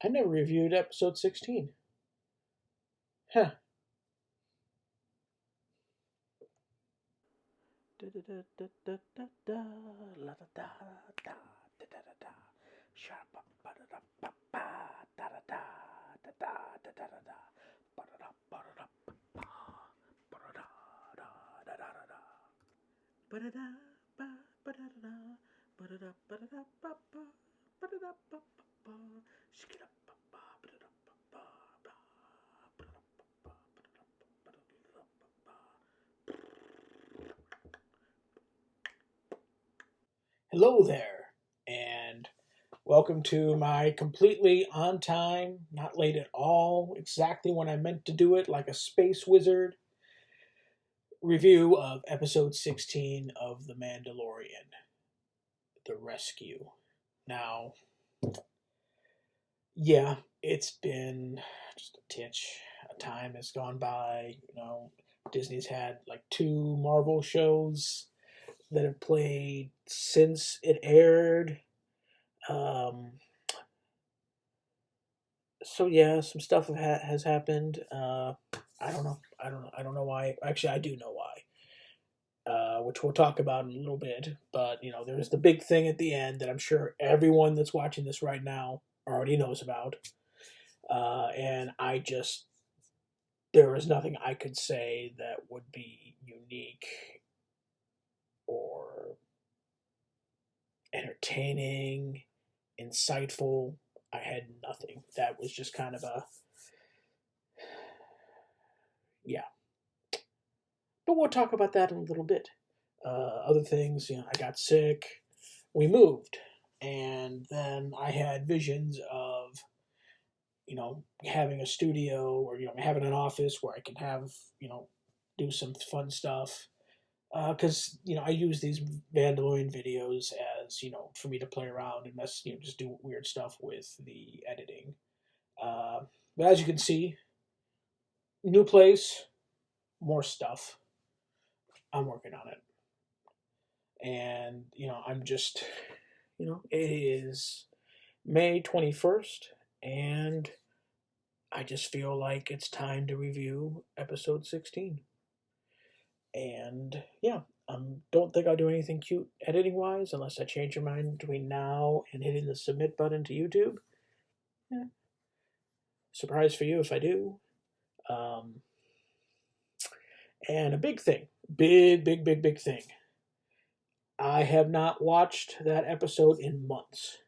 I never reviewed episode 16. Huh. Hello there, and welcome to my completely on time, not late at all, exactly when I meant to do it, like a space wizard review of episode 16 of The Mandalorian, The Rescue. Now, yeah, it's been just a titch. A time has gone by. Disney's had like two Marvel shows that have played since it aired. Um, so yeah, some stuff has happened. I don't know. I don't know why. Actually, I do know why. Which we'll talk about in a little bit. But there's the big thing at the end that I'm sure everyone that's watching this right now already knows about. And there is nothing I could say that would be unique or entertaining, insightful. I had nothing. That was just kind of yeah. But we'll talk about that in a little bit. Other things, I got sick. We moved, and then I had visions of having a studio or having an office where I can have do some fun stuff. Because I use these Mandalorian videos as for me to play around and just do weird stuff with the editing. Uh, but as you can see, new place, more stuff. I'm working on it, and I'm just it is May 21st, and I just feel like it's time to review episode 16. And yeah, don't think I'll do anything cute editing wise unless I change your mind between now and hitting the submit button to YouTube. Yeah. Surprise for you if I do. Um, and a big thing, big thing. I have not watched that episode in months,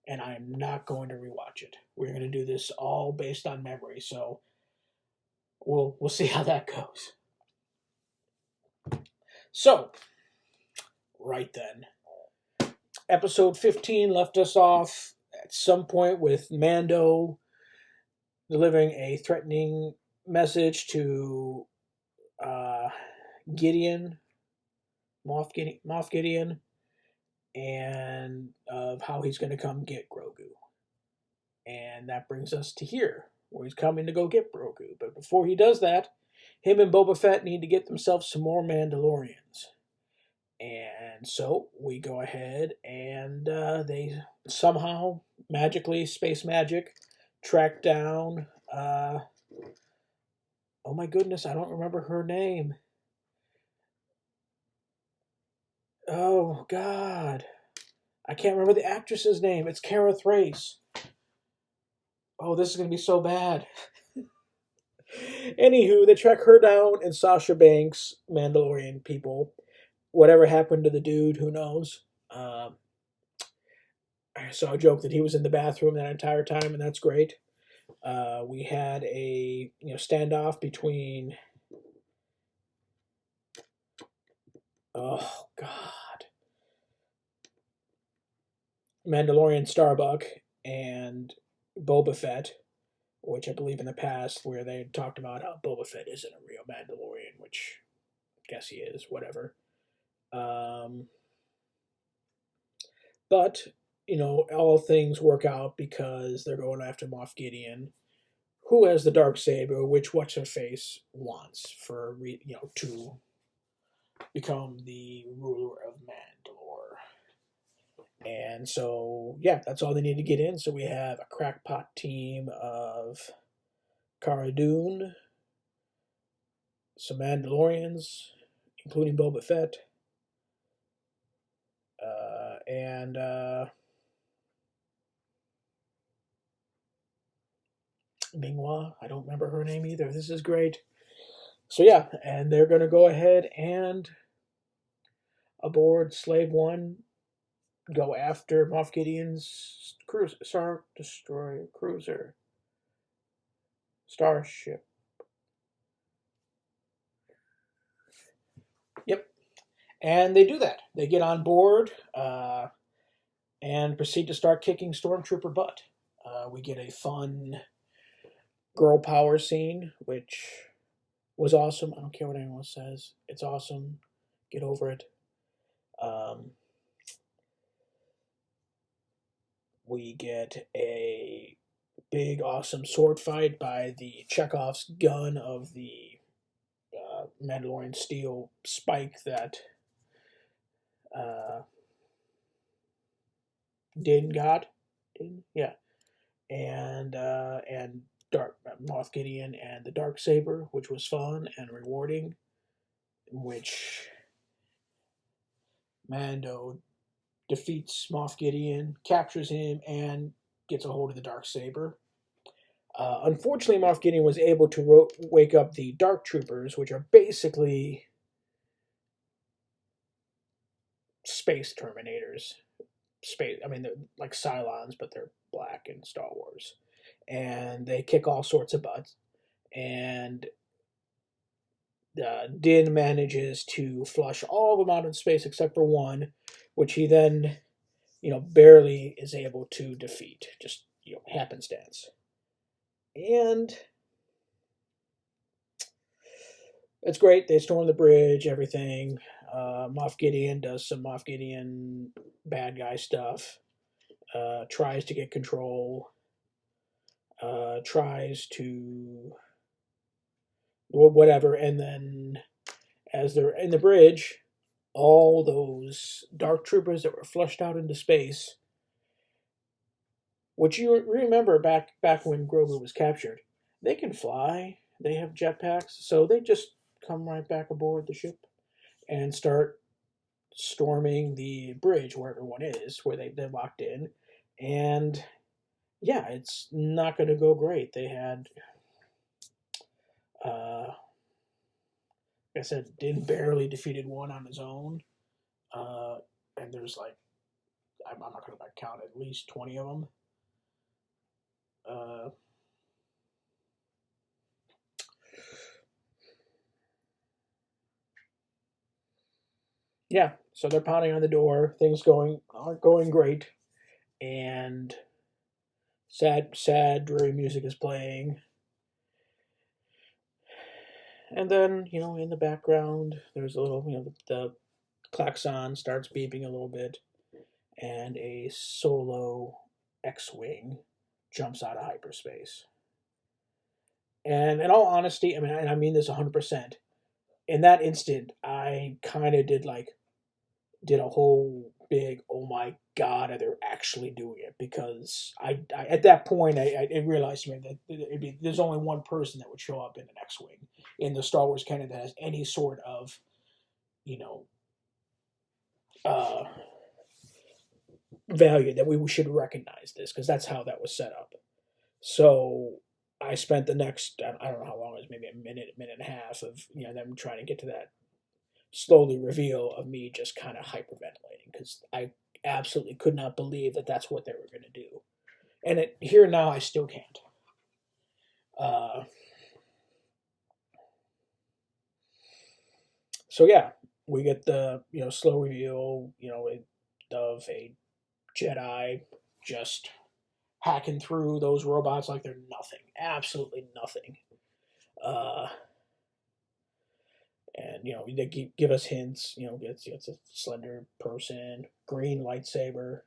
and I'm not going to rewatch it. We're going to do this all based on memory, so we'll see how that goes. So, right then, episode 15 left us off at some point with Mando delivering a threatening message to uh, Gideon, Moff Gideon, and of how he's going to come get Grogu. And that brings us to here, where he's coming to go get Grogu. But before he does that, him and Boba Fett need to get themselves some more Mandalorians. And so we go ahead and they somehow, magically, space magic, track down. Oh my goodness, I don't remember her name. Oh God, I can't remember the actress's name. It's Kara Thrace. Oh, this is gonna be so bad. Anywho, they track her down and Sasha Banks, Mandalorian people. Whatever happened to the dude, who knows? I saw a joke that he was in the bathroom that entire time, and that's great. We had a standoff between oh God, Mandalorian Starbuck and Boba Fett, which I believe in the past where they talked about how Boba Fett isn't a real Mandalorian, which I guess he is, whatever. Um, but all things work out because they're going after Moff Gideon, who has the dark saber, which what's her face wants for to become the ruler of Mandalore. And so, yeah, that's all they need to get in. So we have a crackpot team of Cara Dune, some Mandalorians, including Boba Fett, and Ming-Hua. I don't remember her name either. This is great. So yeah, and they're going to go ahead and aboard Slave One, go after Moff Gideon's cruiser, Star Destroyer cruiser, starship. Yep, and they do that. They get on board and proceed to start kicking stormtrooper butt. We get a fun girl power scene, which was awesome. I don't care what anyone says. It's awesome. Get over it. We get a big, awesome sword fight by the Chekhov's gun of the Mandalorian steel spike that Din got. Din? Yeah. And Dark Moff Gideon and the dark saber, which was fun and rewarding, which Mando defeats Moff Gideon, captures him, and gets a hold of the dark saber. Unfortunately, Moff Gideon was able to wake up the Dark Troopers, which are basically space Terminators. I mean, they're like Cylons, but they're black in Star Wars. And they kick all sorts of butts. And Din manages to flush all of them out in space except for one, which he then, barely is able to defeat. Just, happenstance. And it's great. They storm the bridge, everything. Moff Gideon does some Moff Gideon bad guy stuff. Tries to get control. Tries to whatever, and then as they're in the bridge, all those dark troopers that were flushed out into space, which you remember back when Grogu was captured, they can fly. They have jetpacks, so they just come right back aboard the ship and start storming the bridge where everyone is, where they're locked in. And yeah, it's not going to go great. They had, like I said, Din barely defeated one on his own. And there's like, I'm not going to count, at least 20 of them. Yeah, so they're pounding on the door. Things aren't going great, and sad, dreary music is playing. And then, in the background, there's a little, the klaxon starts beeping a little bit, and a solo X-wing jumps out of hyperspace. And in all honesty, and I mean this 100%, in that instant, I kind of did a whole big, oh my god, are they actually doing it? Because I at that point I realized that there's only one person that would show up in an X-wing in the Star Wars canon that has any sort of value, that we should recognize this, because that's how that was set up. So I spent the next, I don't know how long it was, maybe a minute and a half of them trying to get to that slowly reveal of me just kind of hyperventilating, because I absolutely could not believe that that's what they were going to do. And here now I still can't. So yeah, we get the slow reveal of a Jedi just hacking through those robots like they're nothing, absolutely nothing. And they give us hints. It's a slender person, green lightsaber.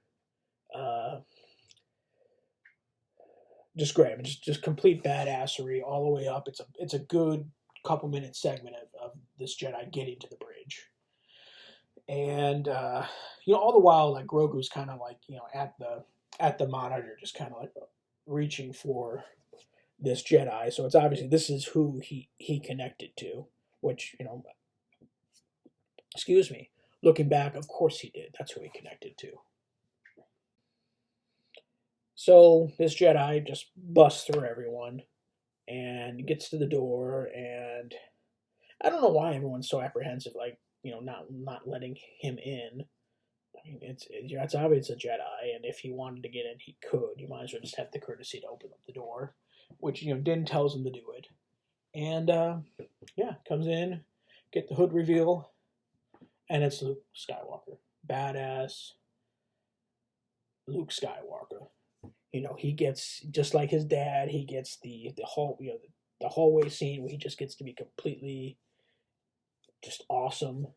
Just great. I mean, just complete badassery all the way up. It's a good couple minute segment of this Jedi getting to the bridge, And all the while, like Grogu's kind of like at the monitor, just kind of like reaching for this Jedi. So it's obviously this is who he connected to, which excuse me, looking back, of course he did. That's who he connected to. So this Jedi just busts through everyone and gets to the door, and I don't know why everyone's so apprehensive, like not letting him in. I mean, it's obvious it's a Jedi, and if he wanted to get in, he could. You might as well just have the courtesy to open up the door, which Din tells him to do it, and yeah, comes in, get the hood reveal, and it's Luke Skywalker, badass Luke Skywalker. He gets just like his dad. He gets the whole the hallway scene where he just gets to be completely just awesome,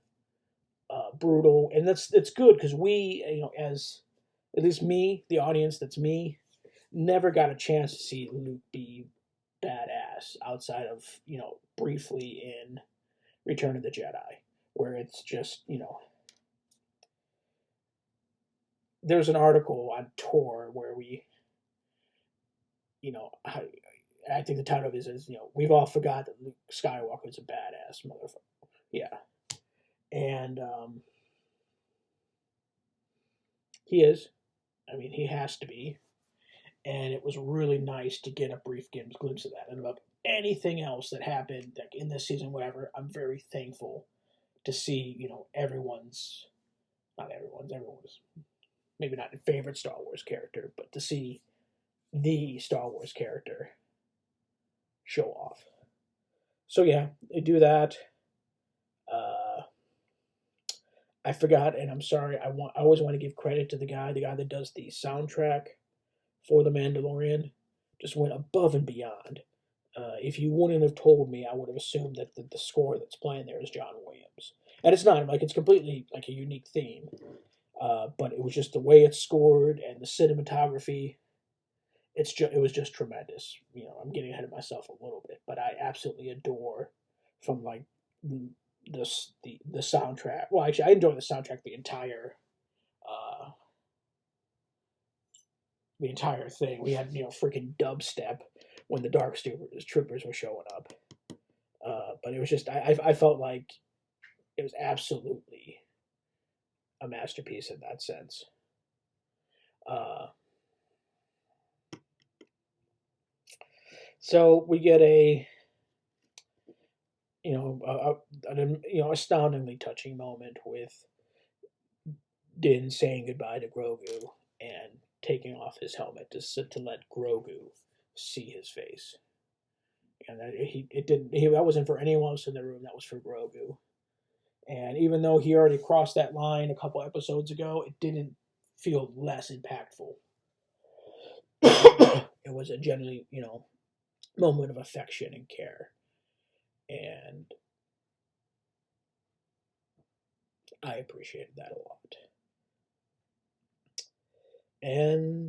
brutal, and it's good because we as at least me, the audience, that's me, never got a chance to see Luke be badass outside of briefly in Return of the Jedi, where it's just there's an article on Tor where we I think the title of it is we've all forgot that Luke Skywalker is a badass motherfucker. Yeah, and he is. I mean, he has to be. And it was really nice to get a brief glimpse of that. And about anything else that happened like in this season, whatever, I'm very thankful to see everyone's not everyone's maybe not a favorite Star Wars character, but to see the Star Wars character show off. So yeah, they do that. Uh, I forgot, and I'm sorry. I always want to give credit to the guy that does the soundtrack for The Mandalorian. Just went above and beyond. If you wouldn't have told me, I would have assumed that the score that's playing there is John Williams, and it's not. Like it's completely like a unique theme. But it was just the way it's scored and the cinematography. It was just tremendous. I'm getting ahead of myself a little bit, but I absolutely adore from like the soundtrack. Well, actually, I enjoy the soundtrack uh, the entire thing. We had freaking dubstep when the Dark Troopers were showing up. But it was just I felt like it was absolutely a masterpiece in that sense. Uh, so we get a an astoundingly touching moment with Din saying goodbye to Grogu and taking off his helmet to let Grogu see his face. And that wasn't for anyone else in the room. That was for Grogu. And even though he already crossed that line a couple episodes ago, it didn't feel less impactful. It was a genuinely, moment of affection and care. And I appreciated that a lot. And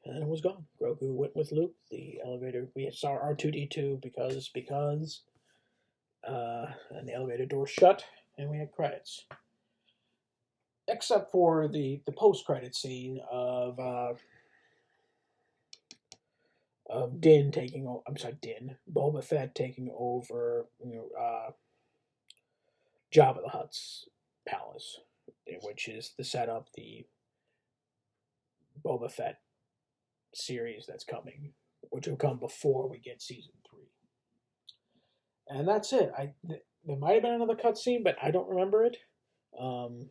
then it was gone. Grogu went with Luke. The elevator, we saw R2D2 because and the elevator door shut, and we had credits. Except for the post-credit scene of Din taking over. I'm sorry, Boba Fett taking over. Jabba the Hutt's palace, which is the setup, the Boba Fett series that's coming, which will come before we get season 3. And that's it. There might have been another cutscene, but I don't remember it. All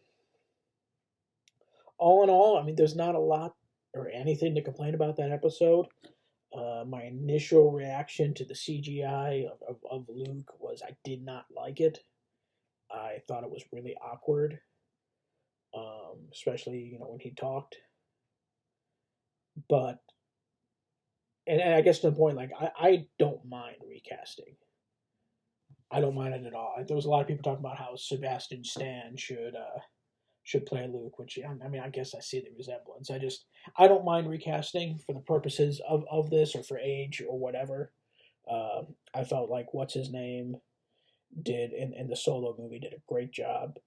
in all, I mean, there's not a lot or anything to complain about that episode. My initial reaction to the CGI of Luke was I did not like it. I thought it was really awkward, especially when he talked. But and I guess to the point, like I don't mind recasting. I don't mind it at all. There was a lot of people talking about how Sebastian Stan should play Luke, which I mean I guess I see the resemblance. I don't mind recasting for the purposes of this or for age or whatever. I felt like what's his name did in the Solo movie did a great job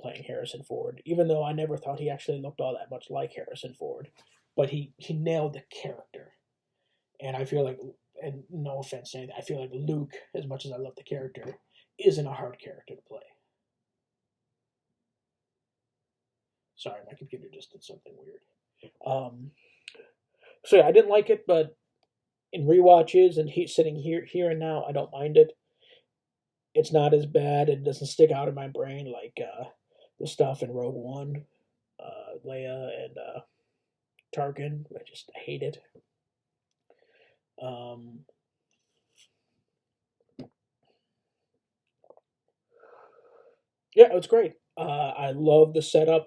playing Harrison Ford, even though I never thought he actually looked all that much like Harrison Ford, but he nailed the character, and I feel like, and no offense to anything, I feel like Luke, as much as I love the character, isn't a hard character to play. Sorry, my computer just did something weird. So yeah, I didn't like it, but in rewatches and sitting here and now, I don't mind it. It's not as bad. It doesn't stick out in my brain like the stuff in Rogue One, Leia and Tarkin. I just hate it. Um, yeah, it was great. I love the setup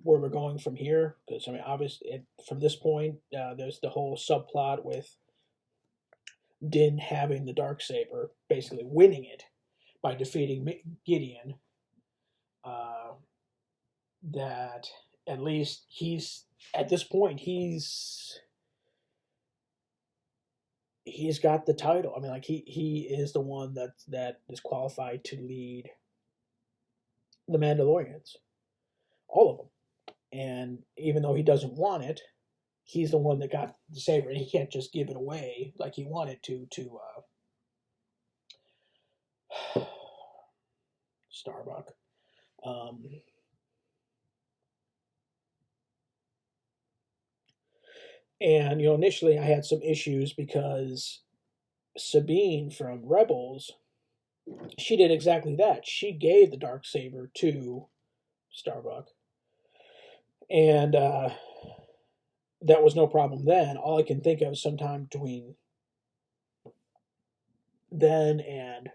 where we're going from here because I mean, obviously, from this point, there's the whole subplot with Din having the dark saber, basically winning it by defeating Gideon. Uh, that at least he's at this point he's got the title. I mean, like he is the one that is qualified to lead the Mandalorians, all of them. And even though he doesn't want it, he's the one that got the saber, and he can't just give it away like he wanted to Starbuck. Um, and initially I had some issues because Sabine from Rebels, she did exactly that. She gave the dark saber to Starbuck, and that was no problem then. All I can think of sometime between then and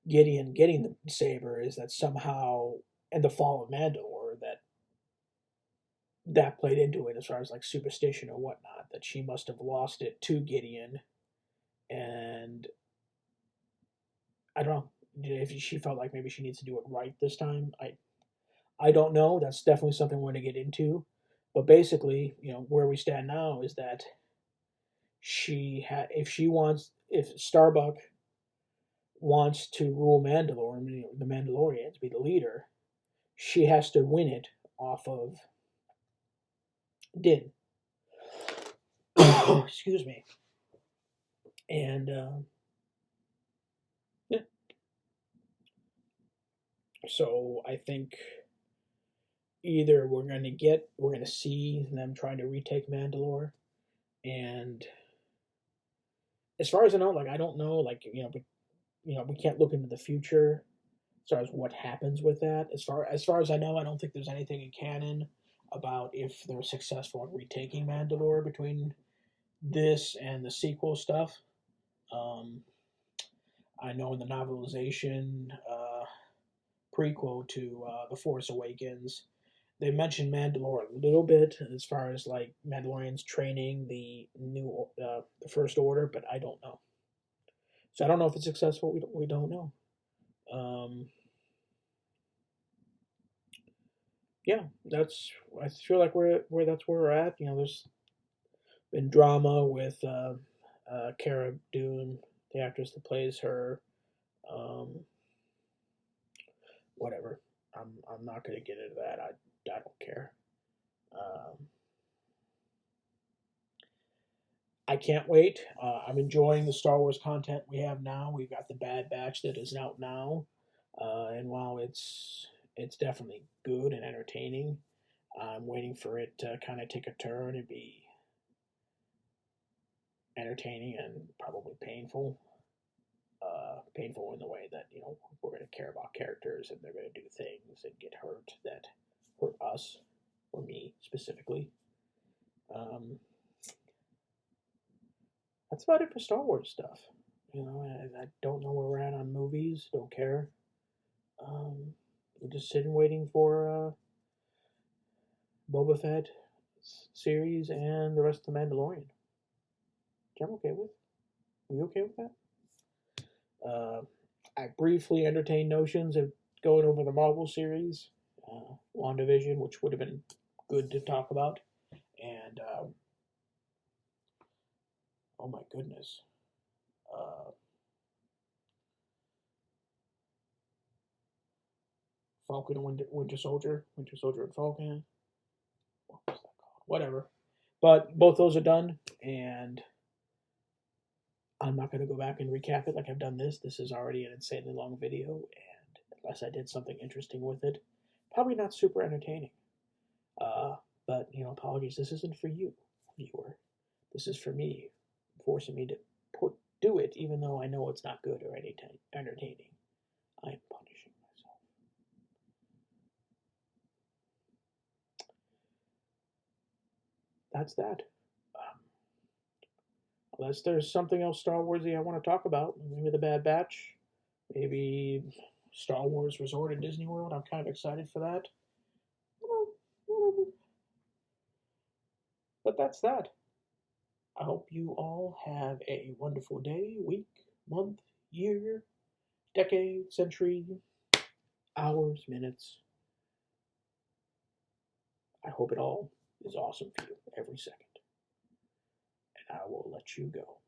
Gideon getting the saber is that somehow, and the fall of Mandalore, that played into it as far as like superstition or whatnot. That she must have lost it to Gideon, and I don't know if she felt like maybe she needs to do it right this time. I don't know. That's definitely something we're going to get into. But basically, where we stand now is that if Starbuck wants to rule Mandalore, the Mandalorians, be the leader, she has to win it off of Din. Excuse me. And yeah, so I think either we're going to see them trying to retake Mandalore, and as far as I know, like I don't know, like we can't look into the future as far as what happens with that. As far as I know, I don't think there's anything in canon about if they're successful in retaking Mandalore between this and the sequel stuff. Um, I know in the novelization prequel to The Force Awakens, they mentioned Mandalore a little bit as far as like Mandalorians training the First Order, but I don't know. So I don't know if it's successful. We don't know. Um, yeah, I feel like that's where we're at. There's been drama with Cara Dune, the actress that plays her. Um, whatever. I'm not gonna get into that. I don't care. Um, I can't wait. I'm enjoying the Star Wars content we have now. We've got the Bad Batch that is out now, and while it's definitely good and entertaining, I'm waiting for it to kind of take a turn and be entertaining and probably painful. Painful in the way that we're going to care about characters and they're going to do things and get hurt that hurt us or me specifically. Um, that's about it for Star Wars stuff. I don't know where we're at on movies. Don't care. We're just sitting waiting for Boba Fett series and the rest of the Mandalorian. Which I'm okay with. Are you okay with that? I briefly entertained notions of going over the Marvel series, WandaVision, which would have been good to talk about. And oh my goodness, uh, Falcon and Winter Soldier, Winter Soldier and Falcon. What was that called? Whatever. But both those are done, and I'm not going to go back and recap it like I've done this. This is already an insanely long video, and unless I did something interesting with it, probably not super entertaining. But, apologies. This isn't for you, viewer. This is for me, forcing me to do it, even though I know it's not good or entertaining. I am punishing myself. That's that. Unless there's something else Star Warsy I want to talk about, maybe the Bad Batch, maybe Star Wars Resort at Disney World. I'm kind of excited for that. But that's that. I hope you all have a wonderful day, week, month, year, decade, century, hours, minutes. I hope it all is awesome for you every second. And I will let you go.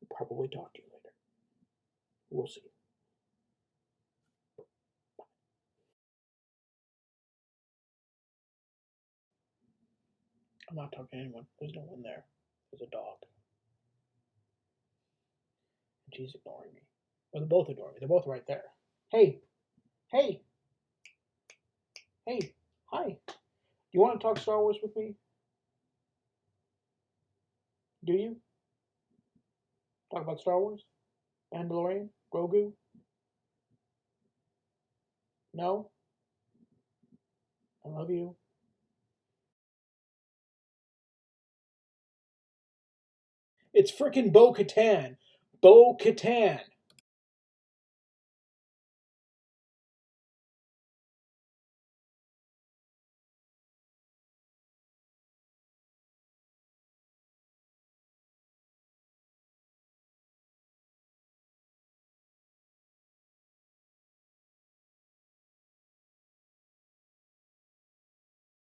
I'll probably talk to you later. We'll see. I'm not talking to anyone. There's no one there. There's a dog. And she's ignoring me. Well, they're both ignoring me. They're both right there. Hey! Hey! Hey! Hi! Do you want to talk Star Wars with me? Do you? Talk about Star Wars? Mandalorian? Grogu? No? I love you. It's frickin' Bo-Katan. Bo-Katan.